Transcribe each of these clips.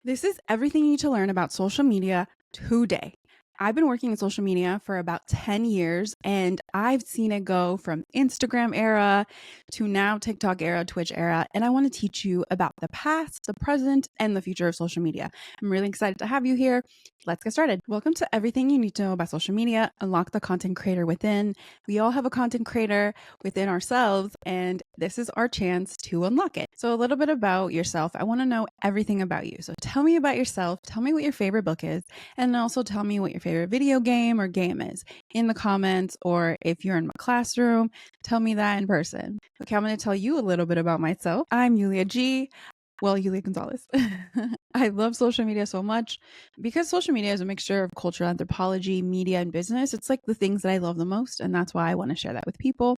This is everything you need to learn about social media today. I've been working in social media for about 10 years and I've seen it go from Instagram era to now TikTok era, Twitch era. And I want to teach you about the past, the present, and the future of social media. I'm really excited to have you here. Let's get started. Welcome to everything you need to know about social media. Unlock the content creator within. We all have a content creator within ourselves, and this is our chance to unlock it. So, a little bit about yourself. I want to know everything about you. So, tell me about yourself. Tell me what your favorite book is, and also tell me what your favorite video game or game is in the comments, or if you're in my classroom, tell me that in person. Okay, I'm going to tell you a little bit about myself. I'm Yulia G. Well, Yulia Gonzalez. I love social media so much because social media is a mixture of cultural anthropology, media, and business. It's like the things that I love the most, and that's why I want to share that with people.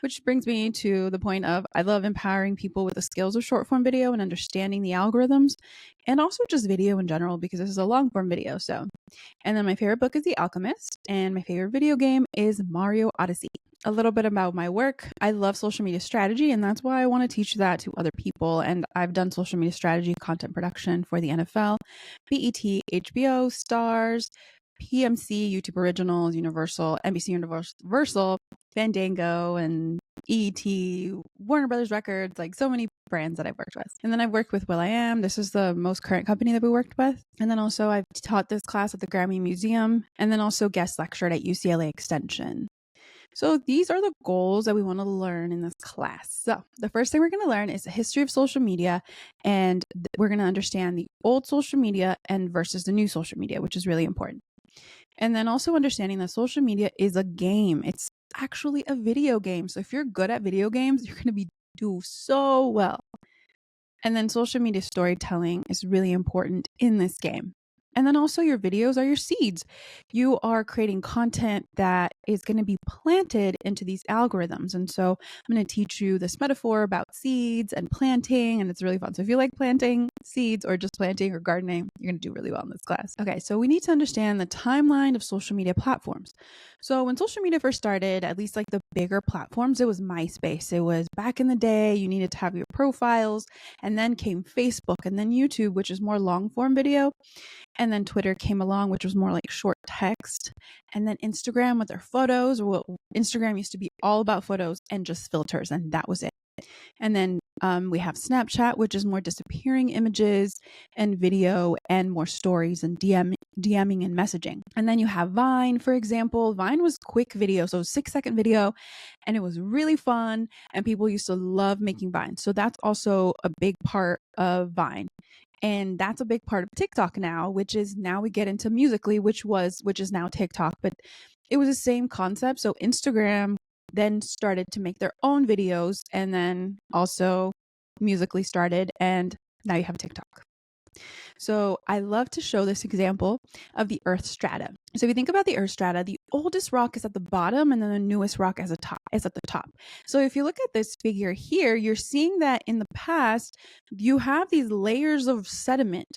Which brings me to the point of I love empowering people with the skills of short form video and understanding the algorithms, and also just video in general because this is a long form video. So, and then my favorite book is The Alchemist, and my favorite video game is Mario Odyssey. A little bit about my work. I love social media strategy, and that's why I want to teach that to other people. And I've done social media strategy content production for the NFL, BET, HBO, Stars, PMC, YouTube Originals, Universal, NBC Universal, Fandango, and EET, Warner Brothers Records, like so many brands that I've worked with. And then I've worked with will.i.am. This is the most current company that we worked with. And then also I've taught this class at the Grammy Museum, and then also guest lectured at UCLA Extension. So these are the goals that we want to learn in this class. So the first thing we're going to learn is the history of social media, and we're going to understand the old social media and versus the new social media, which is really important. And then also understanding that social media is a game. It's actually a video game. So if you're good at video games, you're going to do so well. And then social media storytelling is really important in this game. And then also your videos are your seeds. You are creating content that is going to be planted into these algorithms. And so I'm going to teach you this metaphor about seeds and planting, and it's really fun. So if you like planting seeds or just planting or gardening, you're going to do really well in this class. Okay, so we need to understand the timeline of social media platforms. So when social media first started, at least like the bigger platforms, it was MySpace. It was back in the day, you needed to have your profiles, and then came Facebook, and then YouTube, which is more long form video. And then Twitter came along, which was more like short text. And then Instagram with their photos. Well, Instagram used to be all about photos and just filters, and that was it. And then we have Snapchat, which is more disappearing images and video and more stories and DMing and messaging. And then you have Vine, for example. Vine was quick video, so 6-second video, and it was really fun. And people used to love making Vine. So that's also a big part of Vine. And that's a big part of TikTok now, which is now we get into Musically, which is now TikTok, but it was the same concept. So Instagram then started to make their own videos, and then also Musically started, and now you have TikTok. So I love to show this example of the Earth strata. So if you think about the Earth strata, the oldest rock is at the bottom, and then the newest rock is at the top. So if you look at this figure here, you're seeing that in the past, you have these layers of sediment,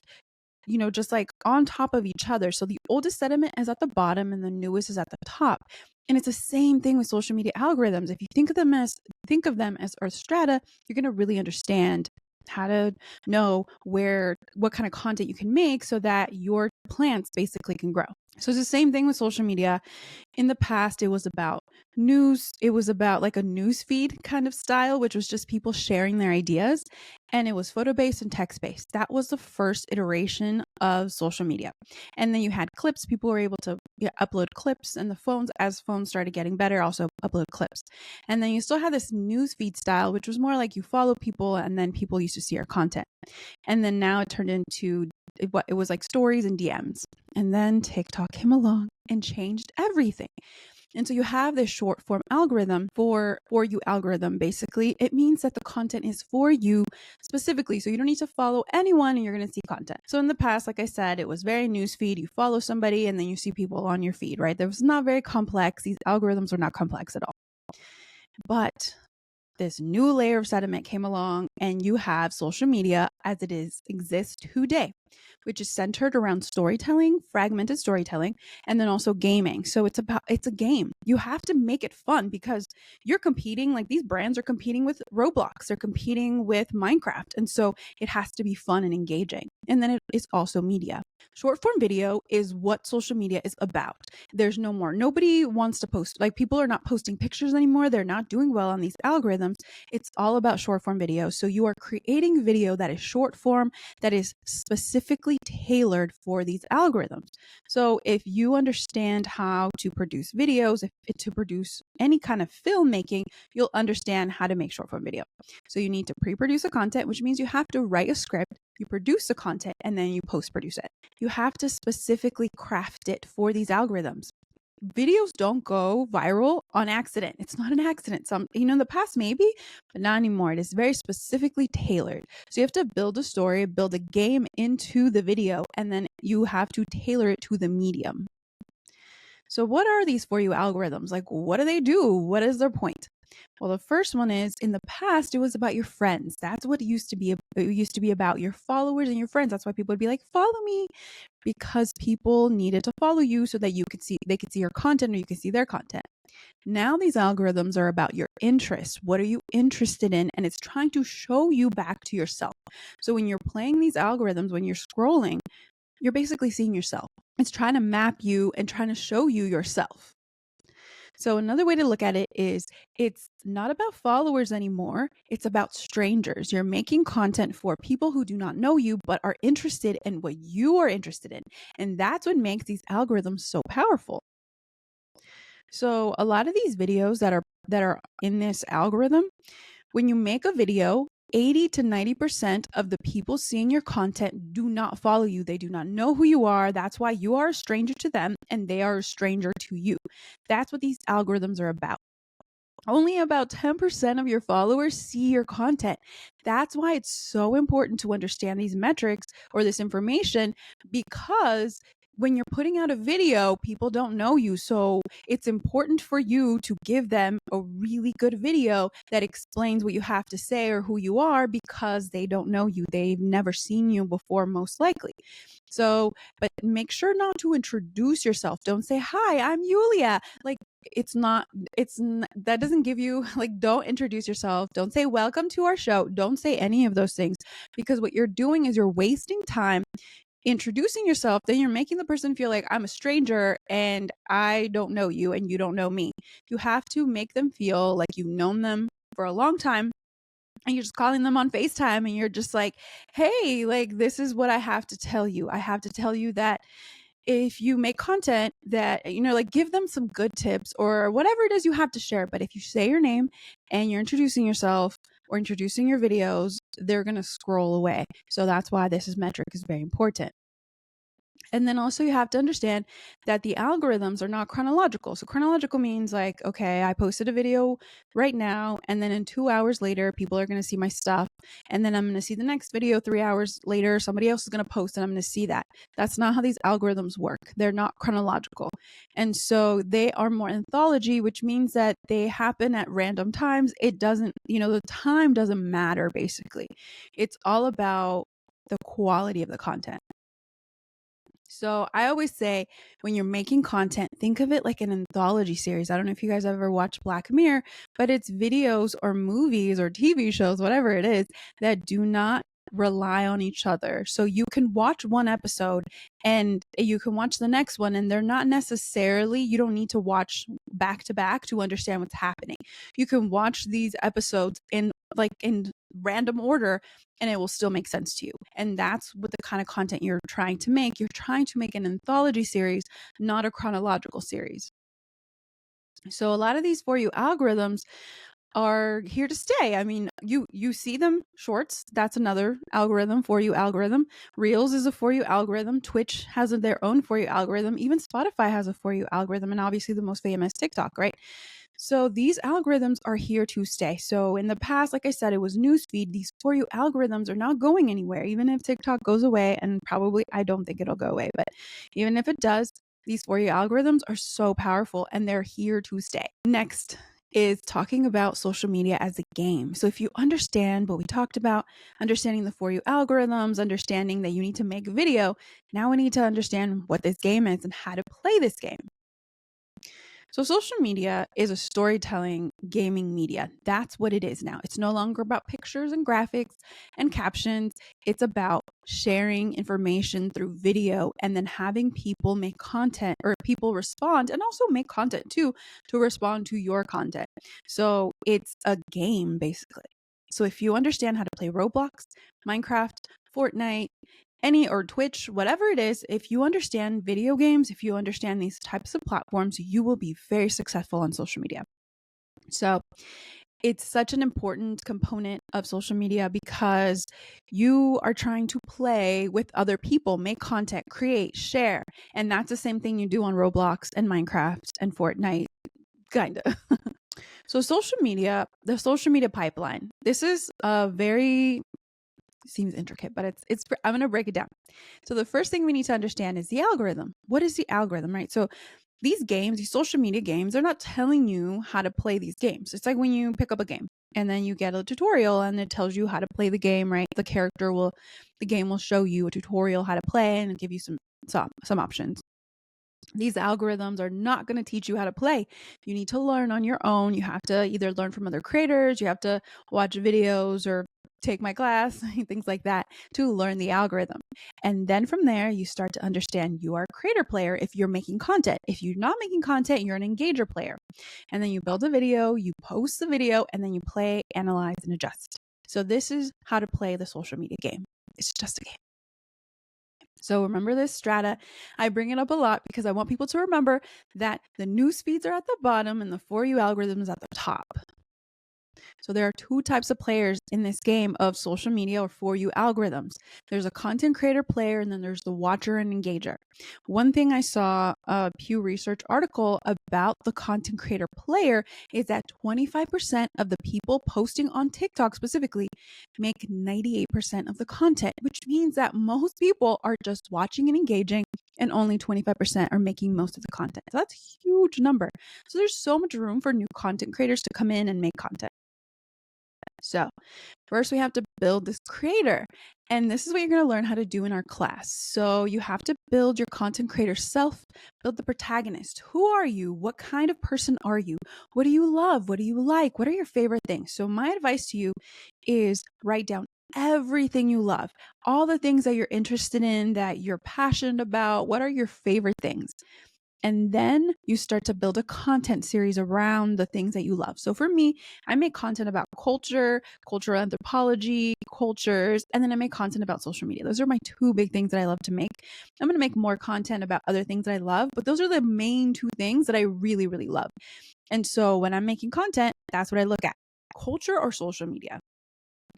just like on top of each other. So the oldest sediment is at the bottom and the newest is at the top. And it's the same thing with social media algorithms. If you think of them as Earth strata, you're going to really understand how to know what kind of content you can make so that your plants basically can grow. So it's the same thing with social media. In the past, it was about news. It was about like a news feed kind of style, which was just people sharing their ideas. And it was photo-based and text-based. That was the first iteration of social media. And then you had clips. People were able to upload clips, and as phones started getting better, also upload clips. And then you still had this news feed style, which was more like you follow people and then people used to see your content. And then now it turned into what it was like stories and DMs. And then TikTok came along and changed everything. And so you have this short form algorithm for you algorithm. Basically, it means that the content is for you specifically. So you don't need to follow anyone and you're going to see content. So in the past, like I said, it was very newsfeed. You follow somebody and then you see people on your feed, right? There was not very complex. These algorithms are not complex at all. But this new layer of sediment came along, and you have social media as exists today, which is centered around storytelling, fragmented storytelling, and then also gaming. So it's a game. You have to make it fun because you're competing, like these brands are competing with Roblox, they're competing with Minecraft. And so it has to be fun and engaging. And then it is also media. Short form video is what social media is about. There's no more. Nobody wants to post, like people are not posting pictures anymore. They're not doing well on these algorithms. It's all about short form video. So you are creating video that is short form, that is specifically tailored for these algorithms. So if you understand how to produce videos, to produce any kind of filmmaking, you'll understand how to make short form video. So you need to pre-produce a content, which means you have to write a script, you produce the content, and then you post-produce it. You have to specifically craft it for these algorithms. Videos don't go viral on accident. It's not an accident. In the past maybe, but not anymore. It is very specifically tailored. So you have to build a story, build a game into the video, and then you have to tailor it to the medium. So what are these For You algorithms? Like, what do they do? What is their point? Well, the first one is, in the past, it was about your friends. That's what it used to be. It used to be about your followers and your friends. That's why people would be like, follow me, because people needed to follow you so that they could see your content, or you could see their content. Now these algorithms are about your interests. What are you interested in? And it's trying to show you back to yourself. So when you're playing these algorithms, when you're scrolling, you're basically seeing yourself. It's trying to map you and trying to show you yourself. So another way to look at it is, it's not about followers anymore. It's about strangers. You're making content for people who do not know you, but are interested in what you are interested in. And that's what makes these algorithms so powerful. So a lot of these videos that are in this algorithm, when you make a video, 80 to 90% of the people seeing your content do not follow you. They do not know who you are. That's why you are a stranger to them and they are a stranger to you. That's what these algorithms are about. Only about 10% of your followers see your content. That's why it's so important to understand these metrics or this information, because when you're putting out a video, people don't know you. So it's important for you to give them a really good video that explains what you have to say or who you are, because they don't know you. They've never seen you before, most likely. So, but make sure not to introduce yourself. Don't say, hi, I'm Yulia. Like, that doesn't give you, like, don't introduce yourself. Don't say, welcome to our show. Don't say any of those things, because what you're doing is you're wasting time introducing yourself. Then you're making the person feel like, I'm a stranger and I don't know you and you don't know me. You have to make them feel like you've known them for a long time, and you're just calling them on FaceTime and you're just like, hey, like, this is what I have to tell you. I have to tell you that if you make content that, like, give them some good tips or whatever it is you have to share. But if you say your name and you're introducing yourself or introducing your videos, they're going to scroll away. So that's why this metric is very important. And then also you have to understand that the algorithms are not chronological. So chronological means like, okay, I posted a video right now, and then in 2 hours later, people are going to see my stuff. And then I'm going to see the next video 3 hours later, somebody else is going to post and I'm going to see that. That's not how these algorithms work. They're not chronological. And so they are more anthology, which means that they happen at random times. It doesn't, the time doesn't matter, basically. It's all about the quality of the content. So I always say, when you're making content, think of it like an anthology series. I don't know if you guys ever watched Black Mirror, but it's videos or movies or TV shows, whatever it is, that do not rely on each other. So you can watch one episode and you can watch the next one, and they're not necessarily, you don't need to watch back to back to understand what's happening. You can watch these episodes in random order and it will still make sense to you. And that's what the kind of content you're trying to make. You're trying to make an anthology series, not a chronological series. So a lot of these For You algorithms are here to stay. I mean, you see them. Shorts, that's another algorithm, For You algorithm. Reels is a For You algorithm. Twitch has their own For You algorithm. Even Spotify has a For You algorithm, and obviously the most famous, TikTok, right? So these algorithms are here to stay. So in the past, like I said, it was newsfeed. These For You algorithms are not going anywhere. Even if TikTok goes away, and probably, I don't think it'll go away, but even if it does, these For You algorithms are so powerful and they're here to stay. Next is talking about social media as a game. So if you understand what we talked about, understanding the For You algorithms, understanding that you need to make a video, now we need to understand what this game is and how to play this game. So social media is a storytelling gaming media. That's what it is now. It's no longer about pictures and graphics and captions. It's about sharing information through video and then having people make content, or people respond and also make content too to respond to your content. So it's a game basically. So if you understand how to play Roblox, Minecraft, Fortnite, or Twitch, whatever it is, if you understand video games, if you understand these types of platforms, you will be very successful on social media. So it's such an important component of social media because you are trying to play with other people, make content, create, share. And that's the same thing you do on Roblox and Minecraft and Fortnite, kind of. So social media, the social media pipeline, this is a very seems intricate, but it's I'm going to break it down. So the first thing we need to understand is the algorithm. What is the algorithm, right? So these games, these social media games, they're not telling you how to play these games. It's like when you pick up a game and then you get a tutorial and it tells you how to play the game, right? The game will show you a tutorial how to play and give you some options. These algorithms are not going to teach you how to play. You need to learn on your own. You have to either learn from other creators, you have to watch videos or take my class, things like that, to learn the algorithm. And then from there, you start to understand you are a creator player if you're making content. If you're not making content, you're an engager player. And then you build a video, you post the video, and then you play, analyze, and adjust. So this is how to play the social media game. It's just a game. So remember this strata. I bring it up a lot because I want people to remember that the news feeds are at the bottom and the For You algorithm is at the top. So there are two types of players in this game of social media or For You algorithms. There's a content creator player and then there's the watcher and engager. One thing I saw a Pew Research article about the content creator player is that 25% of the people posting on TikTok specifically make 98% of the content, which means that most people are just watching and engaging and only 25% are making most of the content. So that's a huge number. So there's so much room for new content creators to come in and make content. So first we have to build this creator, and this is what you're going to learn how to do in our class. So you have to build your content creator self, build the protagonist. Who are you? What kind of person are you? What do you love? What do you like? What are your favorite things? So my advice to you is write down everything you love, all the things that you're interested in, that you're passionate about. What are your favorite things? And then you start to build a content series around the things that you love. So for me, I make content about culture, cultural anthropology, cultures, and then I make content about social media. Those are my two big things that I love to make. I'm going to make more content about other things that I love, but those are the main two things that I really, really love. And so when I'm making content, that's what I look at: culture or social media.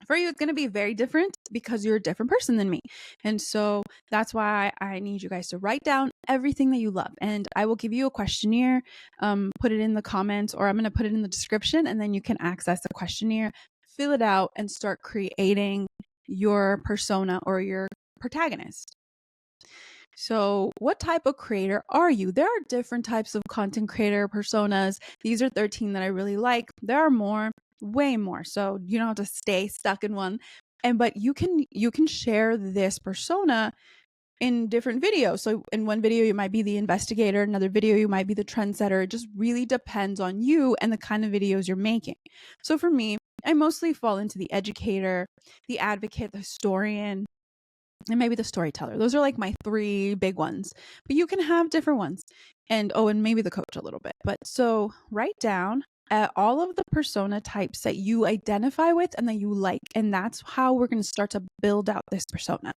For you, it's going to be very different because you're a different person than me. And so that's why I need you guys to write down everything that you love. And I will give you a questionnaire, put it in the comments, or I'm going to put it in the description, and then you can access the questionnaire, fill it out, and start creating your persona or your protagonist. So what type of creator are you? There are different types of content creator personas. These are 13 that I really like. There are more, way more. So you don't have to stay stuck in one. But you can share this persona in different videos. So in one video, you might be the investigator. Another video, you might be the trendsetter. It just really depends on you and the kind of videos you're making. So for me, I mostly fall into the educator, the advocate, the historian, and maybe the storyteller. Those are like my three big ones, but you can have different ones. And maybe the coach a little bit. But so write down all of the persona types that you identify with and that you like. And that's how we're going to start to build out this persona.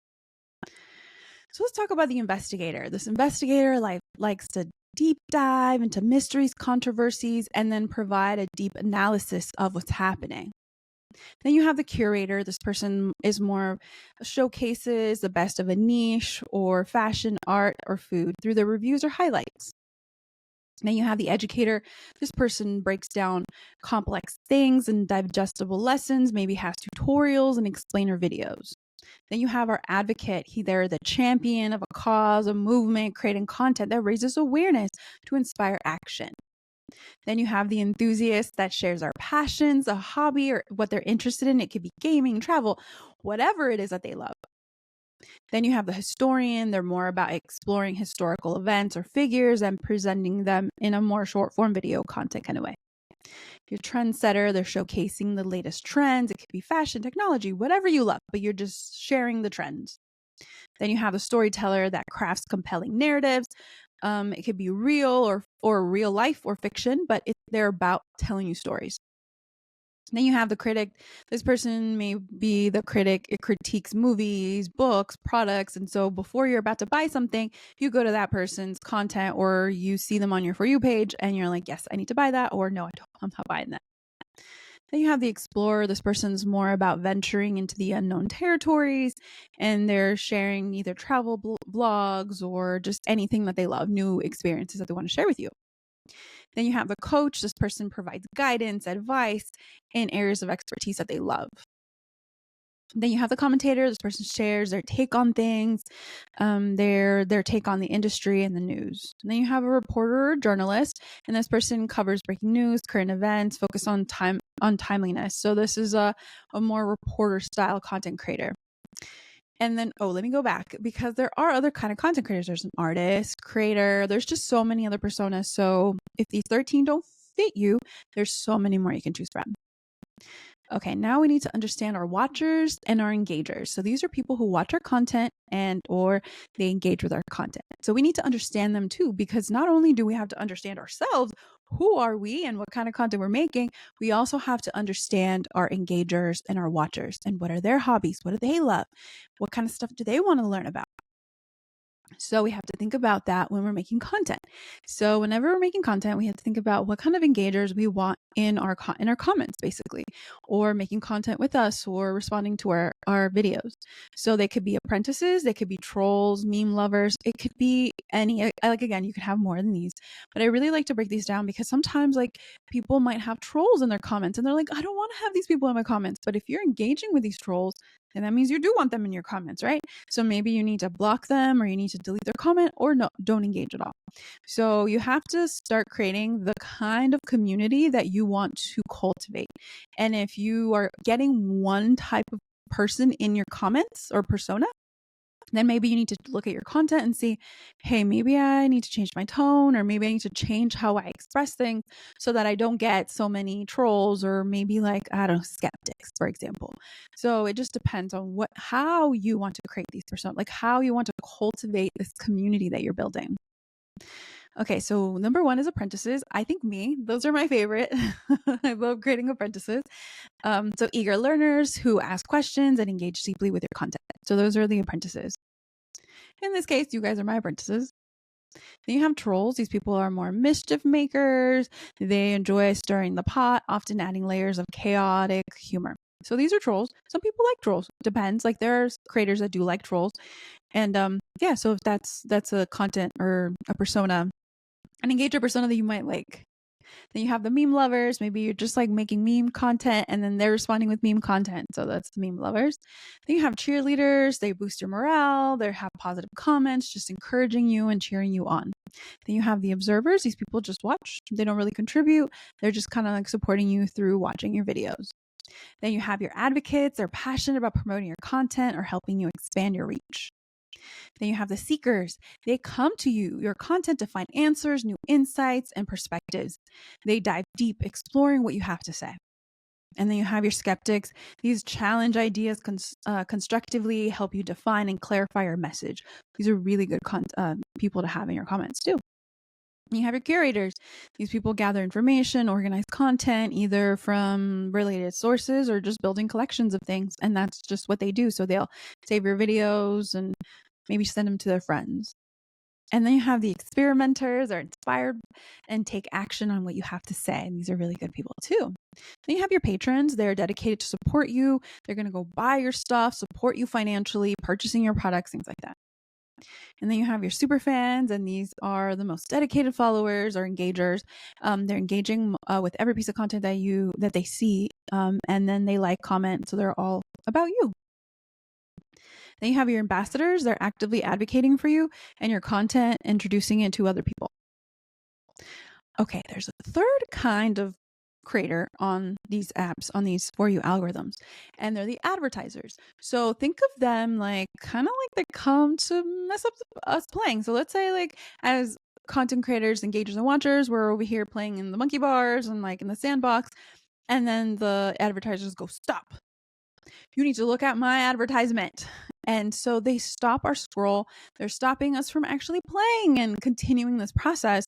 So let's talk about the investigator. This investigator likes to deep dive into mysteries, controversies, and then provide a deep analysis of what's happening. Then you have the curator. This person is more showcases the best of a niche or fashion, art, or food through their reviews or highlights. Then you have the educator. This person breaks down complex things and digestible lessons, maybe has tutorials and explainer videos. Then you have our advocate. They're the champion of a cause, a movement, creating content that raises awareness to inspire action. Then you have the enthusiast that shares our passions, a hobby, or what they're interested in. It could be gaming, travel, whatever it is that they love. Then you have the historian. They're more about exploring historical events or figures and presenting them in a more short form video content kind of way. Your trendsetter, they're showcasing the latest trends. It could be fashion, technology, whatever you love, but you're just sharing the trends. Then you have the storyteller that crafts compelling narratives. It could be real or real life or fiction, but they're about telling you stories. Then you have the critic. This person may be the critic. It critiques movies, books, products. And so before you're about to buy something, you go to that person's content or you see them on your For You page and you're like, yes, I need to buy that. Or no, I'm not buying that. Then you have the explorer. This person's more about venturing into the unknown territories and they're sharing either travel blogs or just anything that they love, new experiences that they want to share with you. Then you have the coach. This person provides guidance, advice in areas of expertise that they love. Then you have the commentator. This person shares their take on things, their take on the industry and the news. And then you have a reporter or journalist, and this person covers breaking news, current events, focus on timeliness. So this is a more reporter style content creator. And then, let me go back because there are other kind of content creators. There's an artist, creator. There's just so many other personas. So if these 13 don't fit you, there's so many more you can choose from. Okay, now we need to understand our watchers and our engagers. So these are people who watch our content or they engage with our content. So we need to understand them too, because not only do we have to understand ourselves, who are we and what kind of content we're making, we also have to understand our engagers and our watchers and what are their hobbies? What do they love? What kind of stuff do they want to learn about? So we have to think about that when we're making content. So whenever we're making content, we have to think about what kind of engagers we want in our comments, basically, or making content with us or responding to our videos. So they could be apprentices, they could be trolls, meme lovers. It could be any, again, you could have more than these, but I really like to break these down because sometimes people might have trolls in their comments and they're like, I don't want to have these people in my comments. But if you're engaging with these trolls, then that means you do want them in your comments, right? So maybe you need to block them or you need to delete their comment or no, don't engage at all. So you have to start creating the kind of community that you want to cultivate. And if you are getting one type of person in your comments or persona, then maybe you need to look at your content and see, hey, maybe I need to change my tone or maybe I need to change how I express things so that I don't get so many trolls or maybe skeptics, for example. So it just depends on how you want to create these personas, how you want to cultivate this community that you're building. Okay, so number 1 is apprentices. I think those are my favorite. I love creating apprentices. So eager learners who ask questions and engage deeply with your content. So those are the apprentices. In this case, you guys are my apprentices. Then you have trolls. These people are more mischief makers. They enjoy stirring the pot, often adding layers of chaotic humor. So these are trolls. Some people like trolls. Depends. There's creators that do like trolls. And so if that's a content or a persona, an engager persona that you might like. Then you have the meme lovers. Maybe you're just making meme content and then they're responding with meme content. So that's the meme lovers. Then you have cheerleaders. They boost your morale. They have positive comments, just encouraging you and cheering you on. Then you have the observers. These people just watch. They don't really contribute. They're just kind of supporting you through watching your videos. Then you have your advocates. They're passionate about promoting your content or helping you expand your reach. Then you have the seekers. They come to your content to find answers, new insights, and perspectives. They dive deep, exploring what you have to say. And then you have your skeptics. These challenge ideas constructively, help you define and clarify your message. These are really good people to have in your comments too. You have your curators. These people gather information, organize content, either from related sources or just building collections of things. And that's just what they do. So they'll save your videos and maybe send them to their friends. And then you have the experimenters. They're inspired and take action on what you have to say. And these are really good people too. Then you have your patrons. They're dedicated to support you. They're going to go buy your stuff, support you financially, purchasing your products, things like that. And then you have your super fans, and these are the most dedicated followers or engagers. They're engaging with every piece of content that they see, and then they comment. So they're all about you. Then you have your ambassadors. They're actively advocating for you and your content, introducing it to other people. Okay, there's a third kind of creator on these apps, on these For You algorithms, and they're the advertisers. So think of them like kind of like they come to mess up us playing. So let's say, like, as content creators, engagers, and watchers, we're over here playing in the monkey bars and like in the sandbox, and then the advertisers go, stop. You need to look at my advertisement. And so they stop our scroll. They're stopping us from actually playing and continuing this process.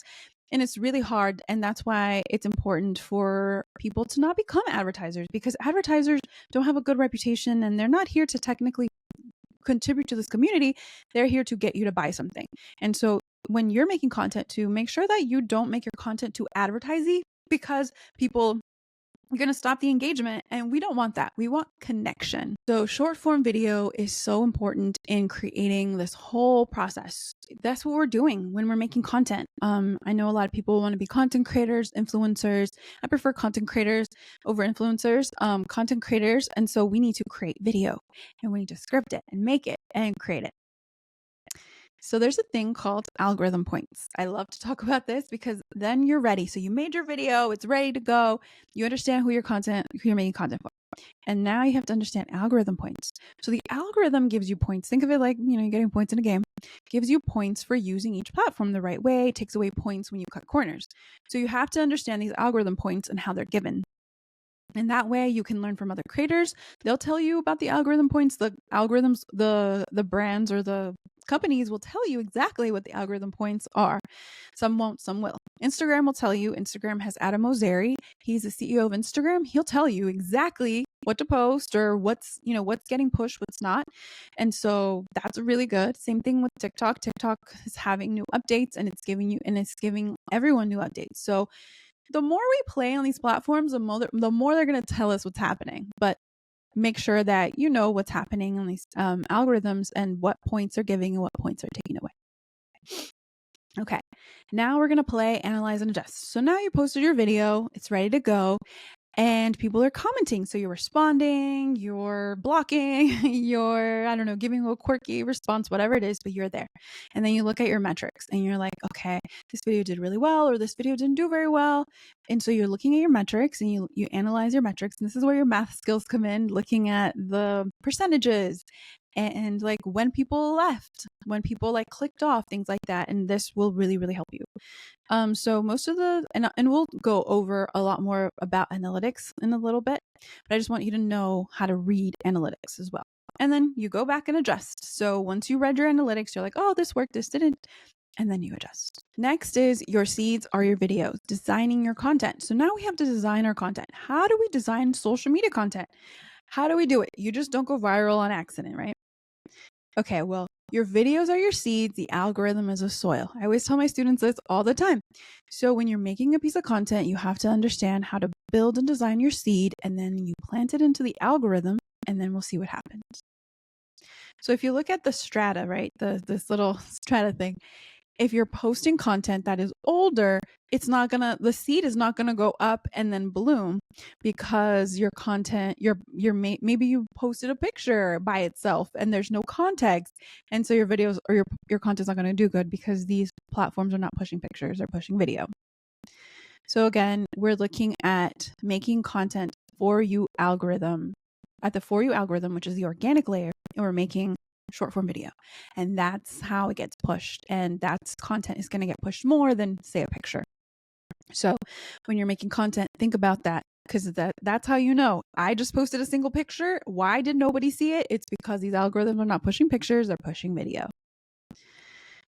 And it's really hard. And that's why it's important for people to not become advertisers, because advertisers don't have a good reputation and they're not here to technically contribute to this community. They're here to get you to buy something. And so when you're making content, to make sure that you don't make your content too advertising, because people, you're going to stop the engagement, and we don't want that. We want connection. So short form video is so important in creating this whole process. That's what we're doing when we're making content. I know a lot of people want to be content creators, influencers. I prefer content creators over influencers, content creators. And so we need to create video, and we need to script it and make it and create it. So there's a thing called algorithm points. I love to talk about this because then you're ready. So you made your video, it's ready to go. You understand who you're making content for. And now you have to understand algorithm points. So the algorithm gives you points. Think of it like, you're getting points in a game. Gives you points for using each platform the right way, takes away points when you cut corners. So you have to understand these algorithm points and how they're given. And that way you can learn from other creators. They'll tell you about the algorithm points. The algorithms, the brands or the companies will tell you exactly what the algorithm points are. Some won't, some will. Instagram will tell you. Instagram has Adam Mosseri. He's the CEO of Instagram. He'll tell you exactly what to post or what's getting pushed, what's not. And so that's really good. Same thing with TikTok. TikTok is having new updates, and it's giving everyone new updates. So the more we play on these platforms, the more they're going to tell us what's happening. But make sure that you know what's happening on these algorithms and what points are giving and what points are taking away. Okay, now we're going to play, analyze, and adjust. So now you posted your video. It's ready to go. And people are commenting. So you're responding, you're blocking, you're, I don't know, giving a quirky response, whatever it is, but you're there. And then you look at your metrics and you're like, okay, this video did really well, or this video didn't do very well. And so you're looking at your metrics and you analyze your metrics. And this is where your math skills come in, looking at the percentages and like when people left, when people like clicked off, things like that. And this will really, really help you. So most of and we'll go over a lot more about analytics in a little bit, but I just want you to know how to read analytics as well. And then you go back and adjust. So once you read your analytics, you're like, oh, this worked, this didn't. And then you adjust. Next is your seeds are your videos, designing your content. So now we have to design our content. How do we design social media content? How do we do it? You just don't go viral on accident, right? Okay, well, your videos are your seeds. The algorithm is the soil. I always tell my students this all the time. So when you're making a piece of content, you have to understand how to build and design your seed, and then you plant it into the algorithm, and then we'll see what happens. So if you look at the strata, right, this little strata thing, if you're posting content that is older, the seed is not gonna go up and then bloom, because your content, maybe you posted a picture by itself and there's no context, and so your videos or your content's not gonna do good because these platforms are not pushing pictures, they're pushing video. So again, we're looking at making content For You algorithm. At the For You algorithm, which is the organic layer, and we're making short form video, and that's how it gets pushed, and that's content is going to get pushed more than, say, a picture. So when you're making content, think about that, because that's how you know. I just posted a single picture. Why did nobody see it? It's because these algorithms are not pushing pictures, they're pushing video.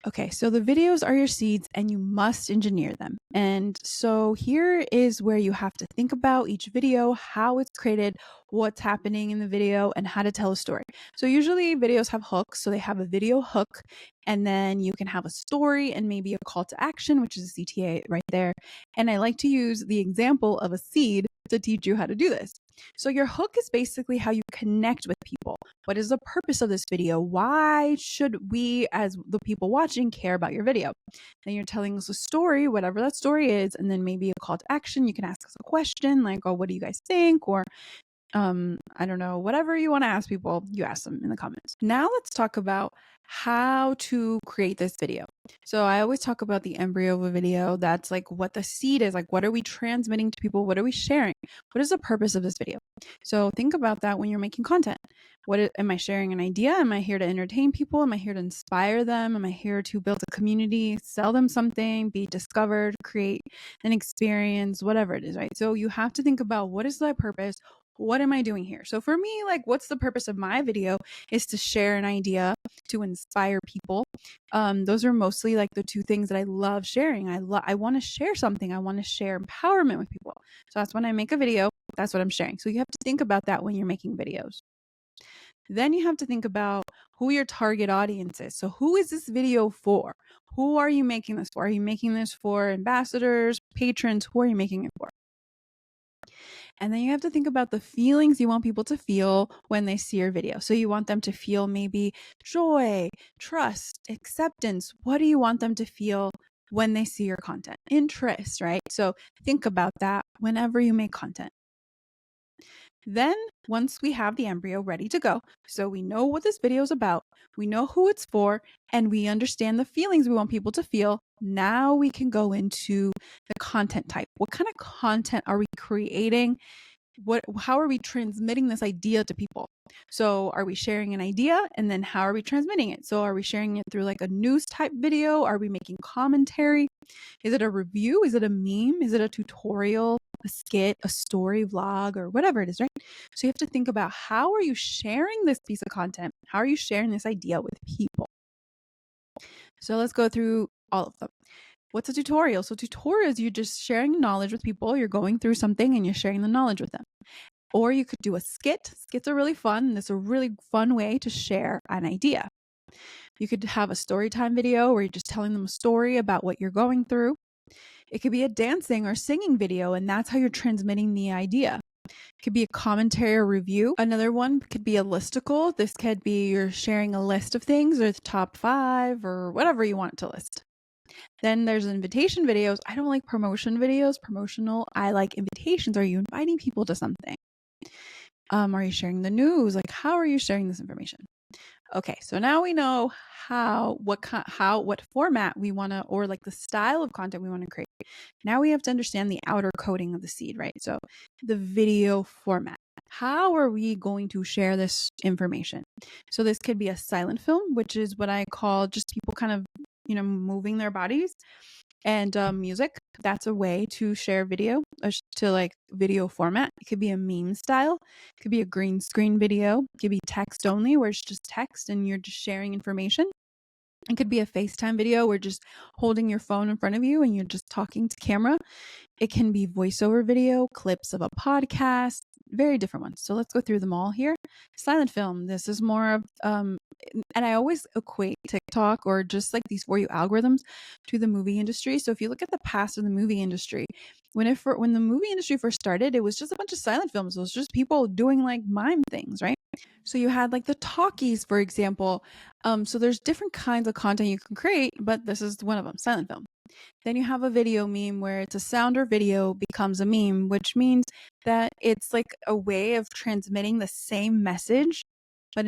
Okay, so the videos are your seeds and you must engineer them. And so here is where you have to think about each video, how it's created, what's happening in the video, and how to tell a story. So usually videos have hooks. So they have a video hook, and then you can have a story and maybe a call to action, which is a CTA right there. And I like to use the example of a seed to teach you how to do this. So your hook is basically how you connect with people. What is the purpose of this video? Why should we, as the people watching, care about your video? Then you're telling us a story, whatever that story is, and then maybe a call to action. You can ask us a question like, oh, what do you guys think? Or I don't know, whatever you want to ask people, you ask them in the comments. Now let's talk about how to create this video. So I always talk about the embryo of a video. That's like what the seed is, like what are we transmitting to people? What are we sharing? What is the purpose of this video? So think about that when you're making content. Am I sharing an idea? Am I here to entertain people? Am I here to inspire them? Am I here to build a community, sell them something, be discovered, create an experience, whatever it is, right? So you have to think about what is the purpose? What am I doing here? So for me, like, what's the purpose of my video is to share an idea, to inspire people. Those are mostly like the two things that I love sharing. I want to share something. I want to share empowerment with people. So that's when I make a video, that's what I'm sharing. So you have to think about that when you're making videos. Then you have to think about who your target audience is. So who is this video for? Who are you making this for? Are you making this for ambassadors, patrons? Who are you making it for? And then you have to think about the feelings you want people to feel when they see your video. So you want them to feel maybe joy, trust, acceptance. What do you want them to feel when they see your content? Interest, right? So think about that whenever you make content. Then once we have the embryo ready to go, so we know what this video is about, we know who it's for, and we understand the feelings we want people to feel, now we can go into the content type. What kind of content are we creating? How are we transmitting this idea to people? So are we sharing an idea, and then how are we transmitting it? So are we sharing it through like a news type video? Are we making commentary? Is it a review? Is it a meme? Is it a tutorial, a skit, a story, vlog, or whatever it is, right? So you have to think about how are you sharing this piece of content? How are you sharing this idea with people? So let's go through all of them. What's a tutorial? So tutorials, you're just sharing knowledge with people. You're going through something and you're sharing the knowledge with them. Or you could do a skit. Skits are really fun. And it's a really fun way to share an idea. You could have a story time video where you're just telling them a story about what you're going through. It could be a dancing or singing video, and that's how you're transmitting the idea. It could be a commentary or review. Another one could be a listicle. This could be you're sharing a list of things or the top 5 or whatever you want to list. Then there's invitation videos. I don't like promotion videos. Promotional. I like invitations. Are you inviting people to something? Are you sharing the news? Like, how are you sharing this information? Okay, so now we know what format we want to, or like the style of content we want to create. Now we have to understand the outer coating of the seed, right? So the video format. How are we going to share this information? So this could be a silent film, which is what I call just people kind of, moving their bodies, and music. That's a way to share video, to like video format. It could be a meme style. It could be a green screen video. It could be text only, where it's just text and you're just sharing information. It could be a FaceTime video where just holding your phone in front of you and you're just talking to camera. It can be voiceover video, clips of a podcast, very different ones. So let's go through them all here. Silent film. This is more of, and I always equate TikTok or just like these For You algorithms to the movie industry. So if you look at the past of the movie industry, when the movie industry first started, it was just a bunch of silent films. It was just people doing like mime things, right? So you had like the talkies, for example. So there's different kinds of content you can create, but this is one of them, silent film. Then you have a video meme where it's a sound or video becomes a meme, which means that it's like a way of transmitting the same message, but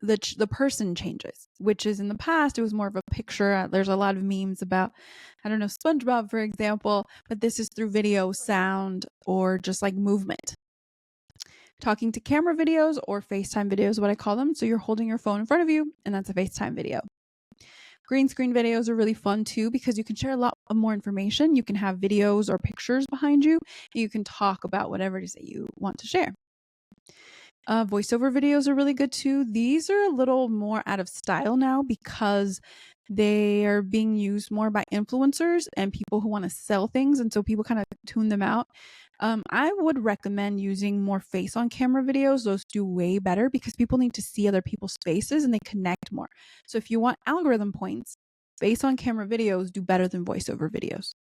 the person changes, which is in the past, it was more of a picture. There's a lot of memes about, I don't know, SpongeBob, for example, but this is through video, sound, or just like movement. Talking to camera videos or FaceTime videos, what I call them. So you're holding your phone in front of you, and that's a FaceTime video. Green screen videos are really fun too because you can share a lot more information. You can have videos or pictures behind you, and you can talk about whatever it is that you want to share. Voiceover videos are really good too. These are a little more out of style now because they are being used more by influencers and people who want to sell things. And so people kind of tune them out. I would recommend using more face on camera videos. Those do way better because people need to see other people's faces and they connect more. So if you want algorithm points, face on camera videos do better than voiceover videos.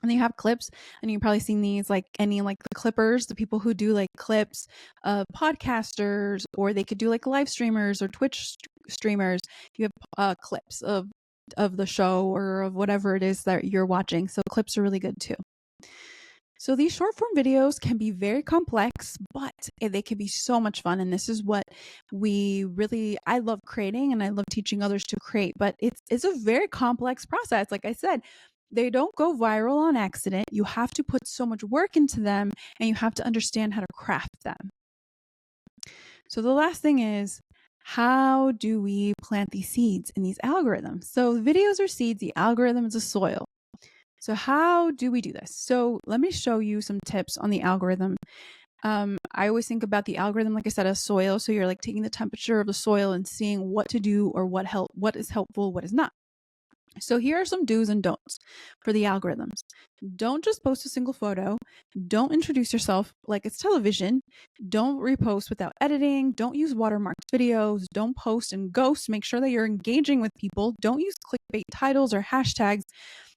And then you have clips, and you've probably seen these, like any like the clippers, the people who do like clips of podcasters, or they could do like live streamers or Twitch streamers. You have clips of the show or of whatever it is that you're watching. So clips are really good too. So these short form videos can be very complex, but they can be so much fun. And this is what I love creating and I love teaching others to create. But it's a very complex process. Like I said, they don't go viral on accident. You have to put so much work into them and you have to understand how to craft them. So the last thing is, how do we plant these seeds in these algorithms? So videos are seeds, the algorithm is a soil. So how do we do this? So let me show you some tips on the algorithm. I always think about the algorithm, like I said, as soil. So you're like taking the temperature of the soil and seeing what to do or what is helpful, what is not. So here are some do's and don'ts for the algorithms. Don't just post a single photo. Don't introduce yourself like it's television. Don't repost without editing. Don't use watermarked videos. Don't post and ghost. Make sure that you're engaging with people. Don't use clickbait titles or hashtags,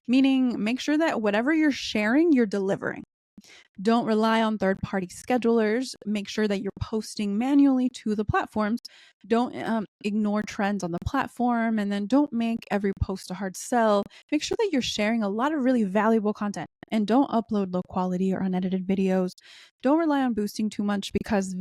meaning make sure that whatever you're sharing, you're delivering. Don't rely on third-party schedulers. Make sure that you're posting manually to the platforms. Don't ignore trends on the platform, and then don't make every post a hard sell. Make sure that you're sharing a lot of really valuable content, and don't upload low quality or unedited videos. Don't rely on boosting too much because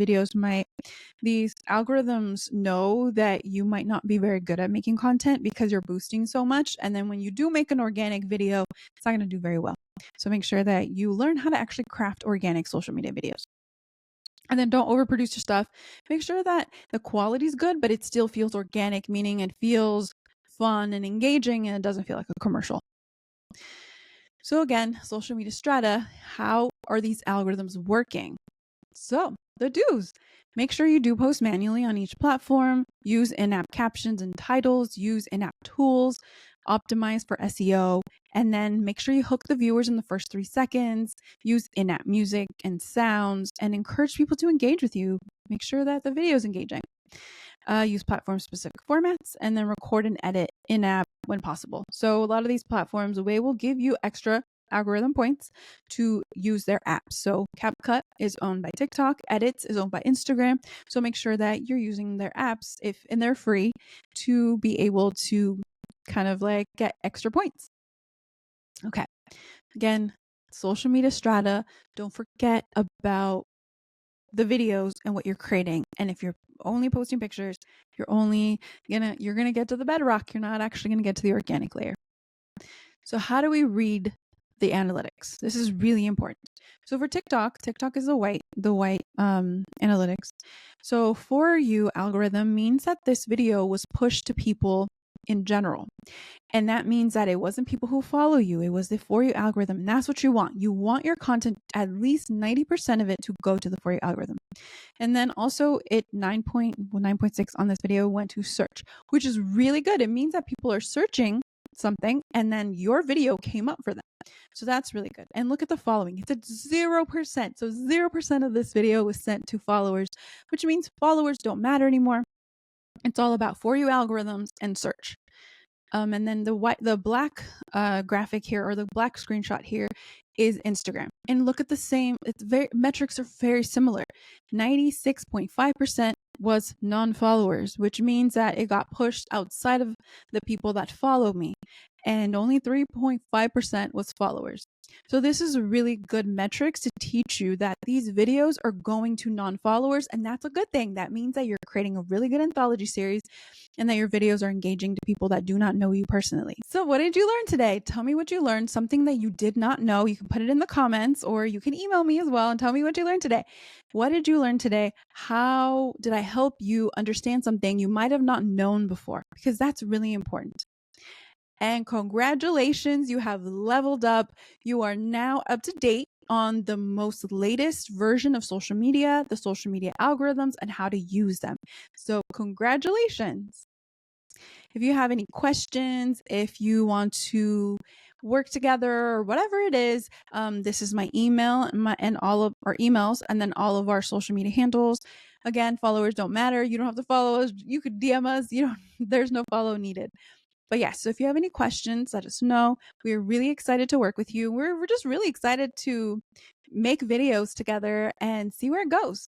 these algorithms know that you might not be very good at making content because you're boosting so much. And then when you do make an organic video, it's not going to do very well. So make sure that you learn how to actually craft organic social media videos. And then don't overproduce your stuff. Make sure that the quality is good, but it still feels organic, meaning it feels fun and engaging and it doesn't feel like a commercial. So again, social media strata, how are these algorithms working? So the do's. Make sure you do post manually on each platform, use in-app captions and titles, use in-app tools, optimize for SEO, and then make sure you hook the viewers in the first 3 seconds, use in-app music and sounds, and encourage people to engage with you. Make sure that the video is engaging. Use platform-specific formats, and then record and edit in-app when possible. So a lot of these platforms, they will give you extra algorithm points to use their apps. So CapCut is owned by TikTok, Edits is owned by Instagram. So make sure that you're using their apps and they're free to be able to kind of like get extra points. Okay. Again, social media strata. Don't forget about the videos and what you're creating. And if you're only posting pictures, you're gonna get to the bedrock. You're not actually gonna get to the organic layer. So how do we read the analytics? This is really important. So for TikTok is the white analytics. So for you algorithm means that this video was pushed to people in general. And that means that it wasn't people who follow you. It was the For You algorithm. And that's what you want. You want your content, at least 90% of it, to go to the For You algorithm. And then also 9.6 on this video went to search, which is really good. It means that people are searching something and then your video came up for them. So that's really good. And look at the following. It's at 0%. So 0% of this video was sent to followers, which means followers don't matter anymore. It's all about For You algorithms and search. And then the black graphic here, or the black screenshot here, is Instagram. And look at metrics are very similar. 96.5% was non-followers, which means that it got pushed outside of the people that follow me. And only 3.5% was followers. So this is really good metrics to teach you that these videos are going to non-followers, and that's a good thing. That means that you're creating a really good anthology series and that your videos are engaging to people that do not know you personally. So what did you learn today? Tell me what you learned, something that you did not know. You can put it in the comments or you can email me as well and tell me what you learned today. What did you learn today? How did I help you understand something you might have not known before? Because that's really important. And congratulations, you have leveled up. You are now up to date on the most latest version of social media, the social media algorithms, and how to use them. So congratulations. If you have any questions, if you want to work together or whatever it is, this is my email and all of our emails, and then all of our social media handles. Again, followers don't matter. You don't have to follow us. You could DM us. There's no follow needed. But yes, so if you have any questions, let us know. We're really excited to work with you. We're just really excited to make videos together and see where it goes.